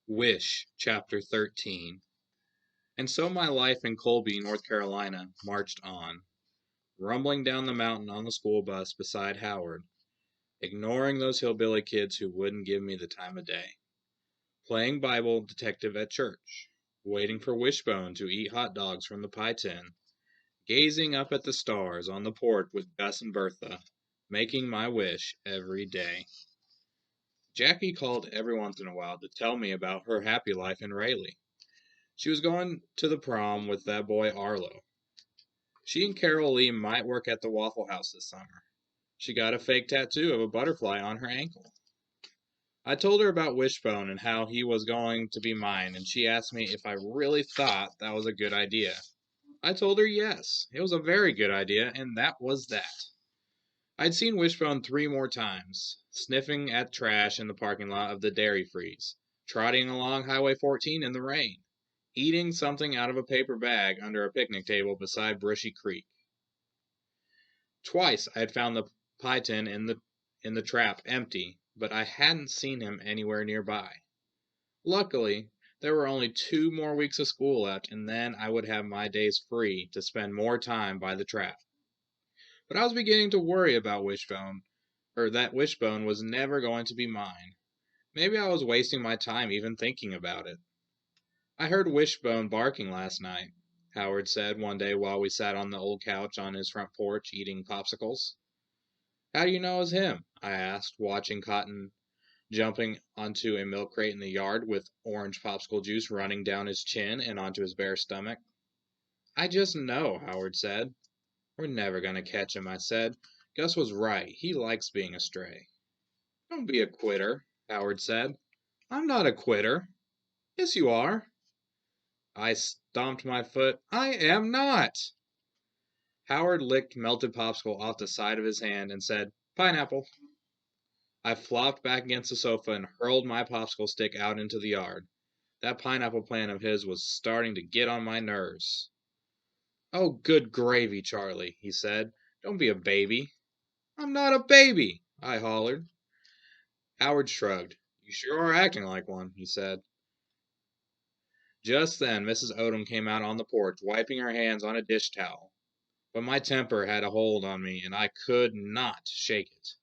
Wish, Chapter 13. And so my life in Colby, North Carolina, marched on, rumbling down the mountain on the school bus beside Howard, ignoring those hillbilly kids who wouldn't give me the time of day, playing Bible detective at church, waiting for Wishbone to eat hot dogs from the pie tin, gazing up at the stars on the porch with Gus and Bertha, making my wish every day. Jackie called every once in a while to tell me about her happy life in Raleigh. She was going to the prom with that boy Arlo. She and Carol Lee might work at the Waffle House this summer. She got a fake tattoo of a butterfly on her ankle. I told her about Wishbone and how he was going to be mine, and she asked me if I really thought that was a good idea. I told her yes, it was a very good idea, and that was that. I'd seen Wishbone 3 more times, sniffing at trash in the parking lot of the Dairy Freeze, trotting along Highway 14 in the rain, eating something out of a paper bag under a picnic table beside Brushy Creek. Twice I had found the pie tin in the trap empty, but I hadn't seen him anywhere nearby. Luckily, there were only 2 more weeks of school left, and then I would have my days free to spend more time by the trap. But I was beginning to worry about Wishbone, or that Wishbone was never going to be mine. Maybe I was wasting my time even thinking about it. "I heard Wishbone barking last night," Howard said one day while we sat on the old couch on his front porch eating popsicles. "How do you know it was him?" I asked, watching Cotton jumping onto a milk crate in the yard with orange popsicle juice running down his chin and onto his bare stomach. "I just know," Howard said. "We're never going to catch him," I said. "Gus was right. He likes being a stray." "Don't be a quitter," Howard said. "I'm not a quitter." "Yes, you are." I stomped my foot. "I am not." Howard licked melted popsicle off the side of his hand and said, "Pineapple." I flopped back against the sofa and hurled my popsicle stick out into the yard. That pineapple plan of his was starting to get on my nerves. "Oh, good gravy, Charlie," he said. "Don't be a baby." "I'm not a baby," I hollered. Howard shrugged. "You sure are acting like one," he said. Just then Mrs. Odom came out on the porch, wiping her hands on a dish towel. But my temper had a hold on me, and I could not shake it.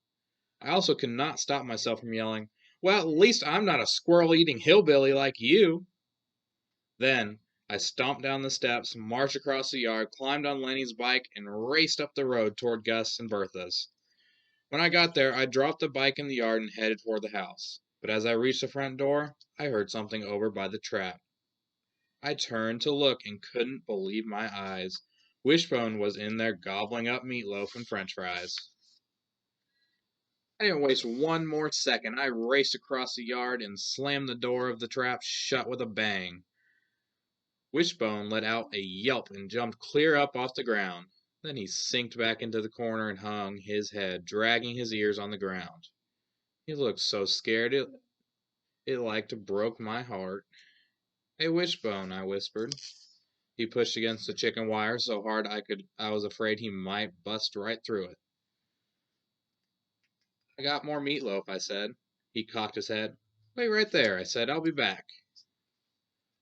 I also could not stop myself from yelling, "Well, at least I'm not a squirrel-eating hillbilly like you." Then I stomped down the steps, marched across the yard, climbed on Lenny's bike, and raced up the road toward Gus and Bertha's. When I got there, I dropped the bike in the yard and headed toward the house. But as I reached the front door, I heard something over by the trap. I turned to look and couldn't believe my eyes. Wishbone was in there gobbling up meatloaf and french fries. I didn't waste one more second. I raced across the yard and slammed the door of the trap shut with a bang. Wishbone let out a yelp and jumped clear up off the ground. Then he sinked back into the corner and hung his head, dragging his ears on the ground. He looked so scared it like broke my heart. "Hey, Wishbone," I whispered. He pushed against the chicken wire so hard I was afraid he might bust right through it. "I got more meatloaf," I said. He cocked his head. "Wait right there," I said. "I'll be back."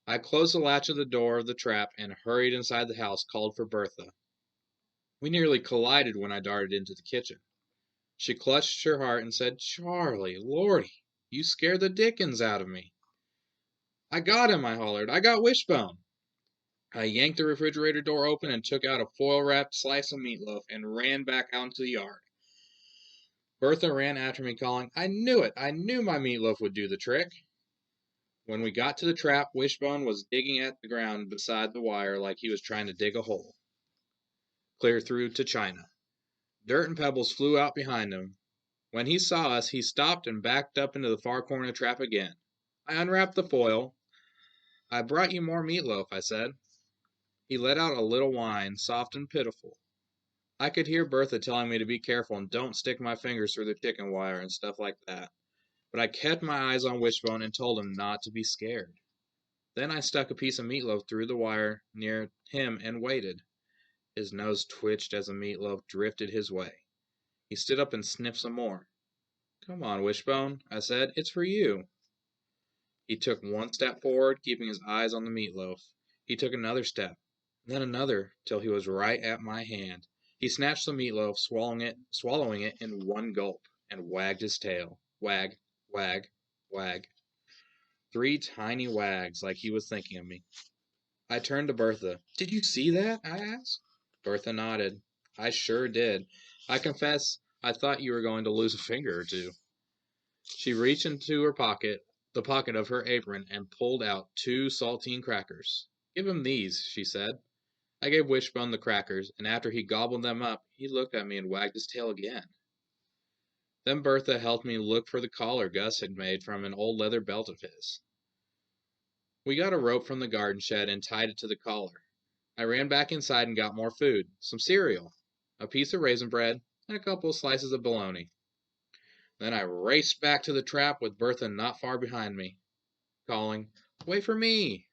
I closed the latch of the door of the trap and hurried inside the house, called for Bertha. We nearly collided when I darted into the kitchen. She clutched her heart and said, "Charlie, Lordy, you scared the dickens out of me." "I got him," I hollered. "I got Wishbone." I yanked the refrigerator door open and took out a foil-wrapped slice of meatloaf and ran back out into the yard. Bertha ran after me, calling, "I knew it! I knew my meatloaf would do the trick!" When we got to the trap, Wishbone was digging at the ground beside the wire like he was trying to dig a hole clear through to China. Dirt and pebbles flew out behind him. When he saw us, he stopped and backed up into the far corner of the trap again. I unwrapped the foil. "I brought you more meatloaf," I said. He let out a little whine, soft and pitiful. I could hear Bertha telling me to be careful and don't stick my fingers through the chicken wire and stuff like that. But I kept my eyes on Wishbone and told him not to be scared. Then I stuck a piece of meatloaf through the wire near him and waited. His nose twitched as the meatloaf drifted his way. He stood up and sniffed some more. "Come on, Wishbone," I said. "It's for you." He took one step forward, keeping his eyes on the meatloaf. He took another step, then another, till he was right at my hand. He snatched the meatloaf, swallowing it in one gulp, and wagged his tail. Wag, wag, wag. 3 tiny wags, like he was thinking of me. I turned to Bertha. "Did you see that?" I asked. Bertha nodded. "I sure did. I confess I thought you were going to lose a finger or two." She reached into her pocket, the pocket of her apron, and pulled out 2 saltine crackers. "Give him these," she said. I gave Wishbone the crackers, and after he gobbled them up, he looked at me and wagged his tail again. Then Bertha helped me look for the collar Gus had made from an old leather belt of his. We got a rope from the garden shed and tied it to the collar. I ran back inside and got more food, some cereal, a piece of raisin bread, and a couple of slices of bologna. Then I raced back to the trap with Bertha not far behind me, calling, "Wait for me!"